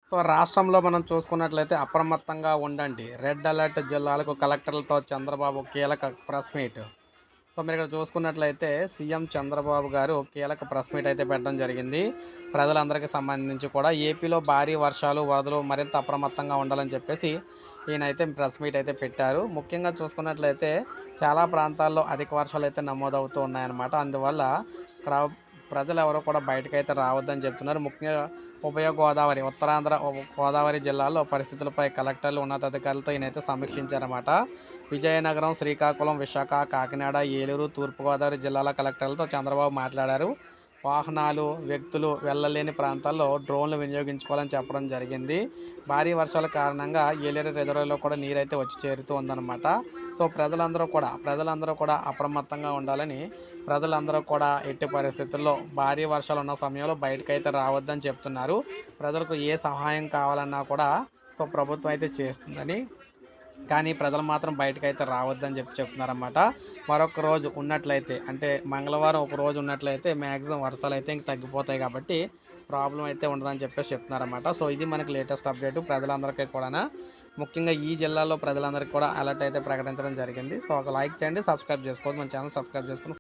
So రాష్ట్రంలో మనం చూసుకున్నట్లయితే అప్రమత్తంగా ఉండండి. రెడ్ అలర్ట్ జిల్లాలకు కలెక్టర్లతో చంద్రబాబు కీలక ప్రెస్ మీట్. సో మీరు ఇక్కడ చూసుకున్నట్లయితే సీఎం చంద్రబాబు గారు కీలక ప్రెస్ మీట్ అయితే పెట్టడం జరిగింది. ప్రజలందరికీ సంబంధించి కూడా ఏపీలో భారీ వర్షాలు, వరదలు మరింత అప్రమత్తంగా ఉండాలని చెప్పేసి ఈయనైతే ప్రెస్ మీట్ అయితే పెట్టారు. ముఖ్యంగా చూసుకున్నట్లయితే చాలా ప్రాంతాల్లో అధిక వర్షాలు అయితే నమోదవుతూ ఉన్నాయన్నమాట. అందువల్ల ఇక్కడ ప్రజలు ఎవరు కూడా బయటకైతే రావద్దని చెప్తున్నారు. ముఖ్యంగా ఉభయ గోదావరి, ఉత్తరాంధ్ర గోదావరి జిల్లాల్లో పరిస్థితులపై కలెక్టర్లు, ఉన్నతాధికారులతో ఈయనైతే సమీక్షించారన్నమాట. విజయనగరం, శ్రీకాకుళం, విశాఖ, కాకినాడ, ఏలూరు, తూర్పుగోదావరి జిల్లాల కలెక్టర్లతో చంద్రబాబు మాట్లాడారు. వాహనాలు, వ్యక్తులు వెళ్ళలేని ప్రాంతాల్లో డ్రోన్లు వినియోగించుకోవాలని చెప్పడం జరిగింది. భారీ వర్షాల కారణంగా ఏలేరు రిజర్వాయర్లో కూడా నీరైతే వచ్చి చేరుతూ ఉందన్నమాట. సో ప్రజలందరూ కూడా అప్రమత్తంగా ఉండాలని, ప్రజలందరూ కూడా ఎట్టి పరిస్థితుల్లో భారీ వర్షాలు ఉన్న సమయంలో బయటకైతే రావద్దని చెప్తున్నారు. ప్రజలకు ఏ సహాయం కావాలన్నా కూడా సో ప్రభుత్వం అయితే చేస్తుందని, కానీ ప్రజలు మాత్రం బయటకైతే రావద్దని చెప్తున్నారన్నమాట. మరొక రోజు ఉన్నట్లయితే అంటే మంగళవారం ఒక రోజు ఉన్నట్లయితే మ్యాక్సిమం వర్షాలు అయితే ఇంక తగ్గిపోతాయి కాబట్టి ప్రాబ్లం అయితే ఉండదని చెప్పేసి చెప్తున్నారన్నమాట. సో ఇది మనకి లేటెస్ట్ అప్డేట్ ప్రజలందరికీ కూడా, ముఖ్యంగా ఈ జిల్లాలో ప్రజలందరికీ కూడా అలర్ట్ అయితే ప్రకటించడం జరిగింది. సో ఒక లైక్ చేయండి, సబ్స్క్రైబ్ చేసుకోవద్దు, మన ఛానల్ సబ్స్క్రైబ్ చేసుకుని